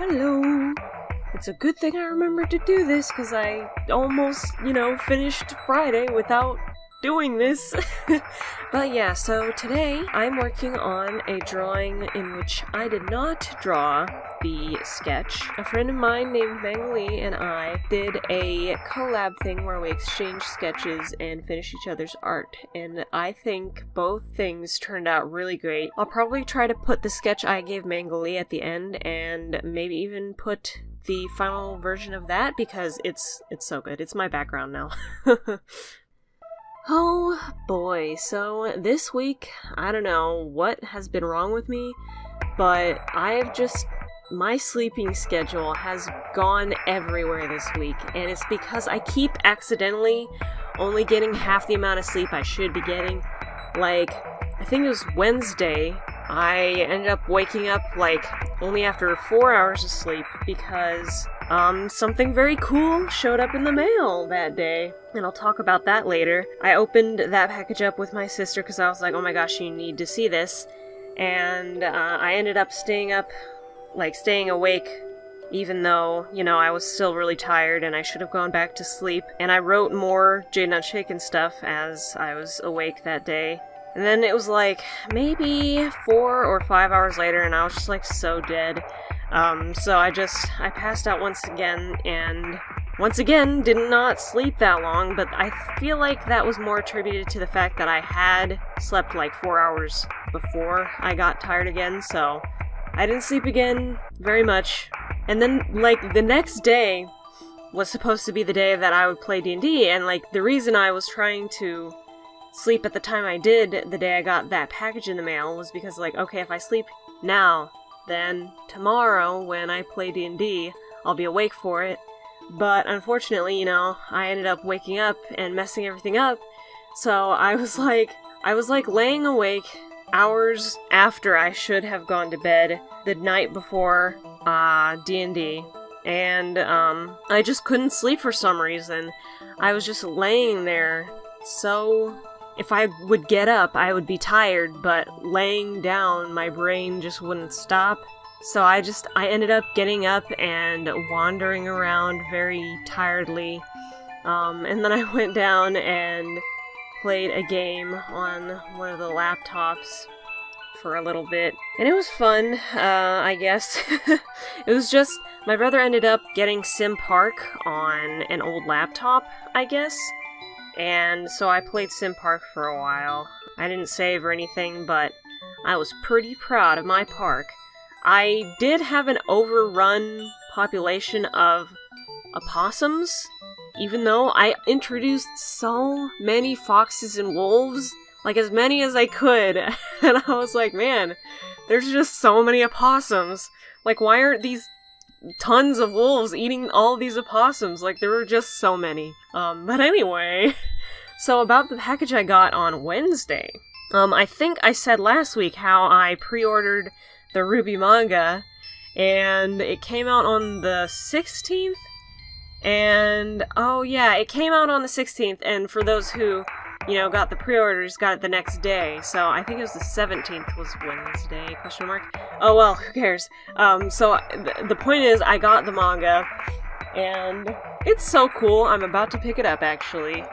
Hello. It's a good thing I remembered to do this, because I almost, finished Friday without doing this. But yeah, so today I'm working on a drawing in which I did not draw the sketch. A friend of mine named Mangali and I did a collab thing where we exchanged sketches and finished each other's art, and I think both things turned out really great. I'll probably try to put the sketch I gave Mangali at the end, and maybe even put the final version of that, because it's so good. It's my background now. Oh boy, so this week, I don't know what has been wrong with me, but my sleeping schedule has gone everywhere this week, and it's because I keep accidentally only getting half the amount of sleep I should be getting. Like, I think it was Wednesday, I ended up waking up, only after 4 hours of sleep because, something very cool showed up in the mail that day, and I'll talk about that later. I opened that package up with my sister because I was like, oh my gosh, you need to see this, and, I ended up staying awake, even though, I was still really tired and I should have gone back to sleep, and I wrote more Jade Not Shaken stuff as I was awake that day. And then it was maybe 4 or 5 hours later, and I was just so dead. So I passed out once again, and once again did not sleep that long, but I feel like that was more attributed to the fact that I had slept 4 hours before I got tired again, so I didn't sleep again very much. And then, the next day was supposed to be the day that I would play D&D, and the reason I was trying to sleep at the time I did the day I got that package in the mail was because, okay, if I sleep now, then tomorrow when I play D&D, I'll be awake for it. But unfortunately, I ended up waking up and messing everything up, so I was laying awake hours after I should have gone to bed the night before D&D, and I just couldn't sleep for some reason. I was just laying there, so if I would get up, I would be tired, but laying down, my brain just wouldn't stop. So I ended up getting up and wandering around very tiredly, and then I went down and played a game on one of the laptops for a little bit, and it was fun, I guess. It was just, my brother ended up getting Sim Park on an old laptop, I guess, and so I played Sim Park for a while. I didn't save or anything, but I was pretty proud of my park. I did have an overrun population of opossums, even though I introduced so many foxes and wolves, as many as I could, and I was like, man, there's just so many opossums. Why aren't these tons of wolves eating all these opossums? There were just so many. But anyway, so about the package I got on Wednesday. I think I said last week how I pre-ordered the Ruby manga, and it came out on the 16th, and, oh yeah, it came out on the 16th, and for those who, got the pre-orders, got it the next day, so I think it was the 17th was Wednesday, question mark? Oh well, who cares? So the point is, I got the manga, and it's so cool. I'm about to pick it up, actually.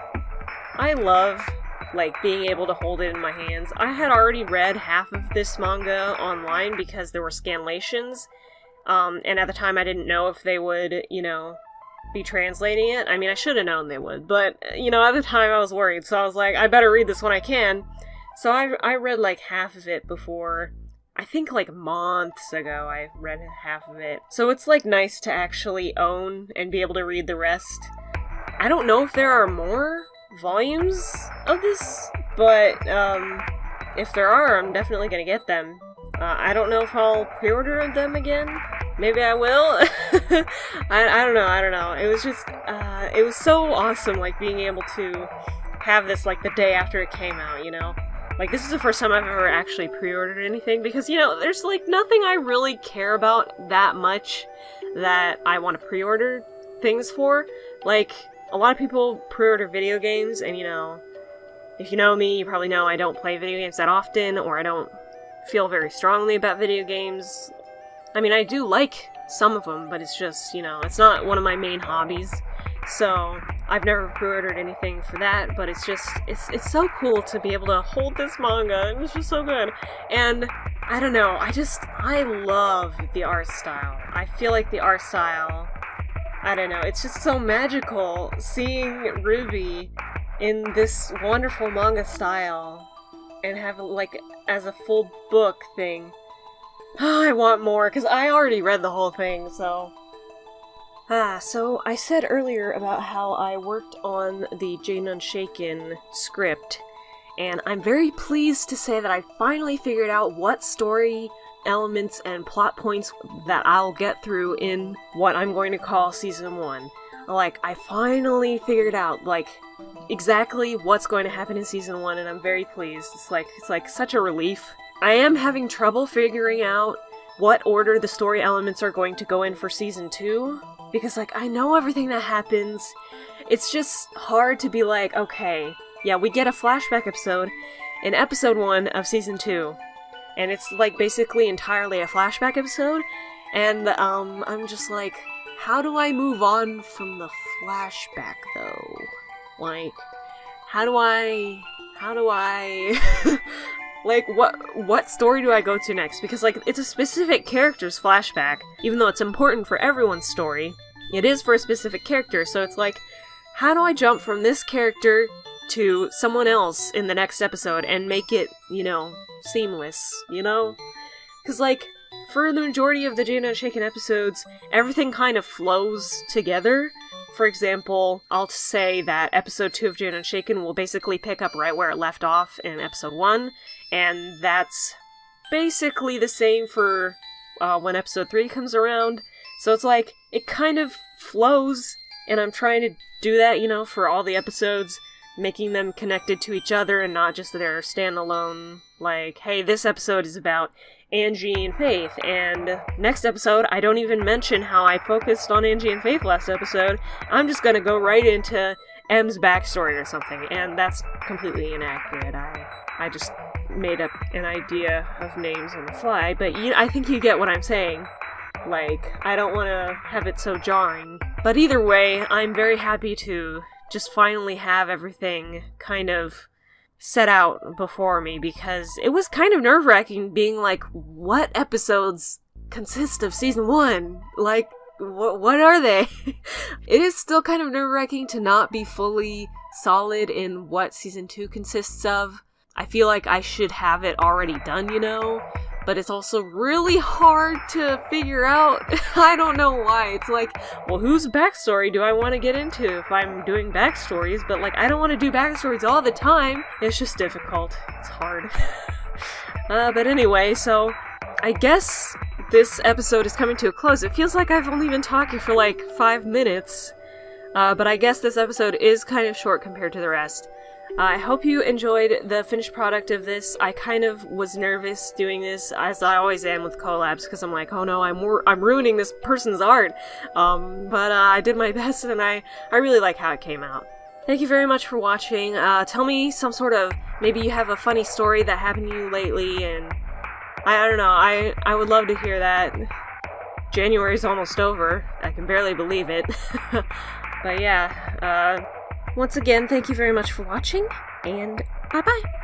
I love, being able to hold it in my hands. I had already read half of this manga online because there were scanlations, and at the time I didn't know if they would, be translating it. I mean, I should have known they would, but, at the time I was worried, so I was like, I better read this when I can. So I read, half of it before, I think, months ago I read half of it. So it's, nice to actually own and be able to read the rest. I don't know if there are more volumes of this, but, if there are, I'm definitely gonna get them. I don't know if I'll pre-order them again. Maybe I will. I don't know. It was just, it was so awesome, being able to have this, the day after it came out, this is the first time I've ever actually pre-ordered anything, because, there's, nothing I really care about that much that I want to pre-order things for. A lot of people pre-order video games, and, if you know me, you probably know I don't play video games that often, or I don't feel very strongly about video games. I mean, I do like some of them, but it's just, you know, it's not one of my main hobbies. So I've never pre-ordered anything for that, but it's just, it's so cool to be able to hold this manga, and it's just so good. And I don't know, I love the art style. I feel like the art style, I don't know, it's just so magical seeing Ruby in this wonderful manga style and have it like as a full book thing. I want more, because I already read the whole thing, so... so I said earlier about how I worked on the Jane Unshaken script, and I'm very pleased to say that I finally figured out what story elements and plot points that I'll get through in what I'm going to call Season 1. Like, I finally figured out, like, exactly what's going to happen in Season 1, and I'm very pleased. It's like such a relief. I am having trouble figuring out what order the story elements are going to go in for Season 2, because, like, I know everything that happens. It's just hard to be like, okay, yeah, we get a flashback episode in episode 1 of Season 2, and it's, like, basically entirely a flashback episode, and, I'm just like, how do I move on from the flashback, though? Like, how do I... like, what story do I go to next? Because, like, it's a specific character's flashback, even though it's important for everyone's story. It is for a specific character, so it's like, how do I jump from this character to someone else in the next episode and make it, you know, seamless, you know? Because, like, for the majority of the Jane Unshaken episodes, everything kind of flows together. For example, I'll say that episode 2 of Jane Unshaken will basically pick up right where it left off in episode 1, and that's basically the same for when episode 3 comes around. So it's like, it kind of flows, and I'm trying to do that, you know, for all the episodes, making them connected to each other and not just their standalone, like, hey, this episode is about Angie and Faith, and next episode, I don't even mention how I focused on Angie and Faith last episode. I'm just gonna go right into M's backstory or something, and that's completely inaccurate. I just made up an idea of names on the fly, but I think you get what I'm saying. Like, I don't want to have it so jarring. But either way, I'm very happy to just finally have everything kind of set out before me, because it was kind of nerve-wracking being like, what episodes consist of Season 1? Like, what are they? It is still kind of nerve-wracking to not be fully solid in what Season 2 consists of. I feel like I should have it already done, you know? But it's also really hard to figure out. I don't know why. It's like, well, whose backstory do I want to get into if I'm doing backstories? But, like, I don't want to do backstories all the time. It's just difficult. It's hard. But anyway, so I guess this episode is coming to a close. It feels like I've only been talking for, like, 5 minutes. But I guess this episode is kind of short compared to the rest. I hope you enjoyed the finished product of this. I kind of was nervous doing this, as I always am with collabs, because I'm like, oh no, I'm ruining this person's art. But I did my best, and I really like how it came out. Thank you very much for watching. Tell me some sort of, maybe you have a funny story that happened to you lately, and I don't know, I would love to hear that. January's almost over. I can barely believe it. But yeah, once again, thank you very much for watching, and bye-bye!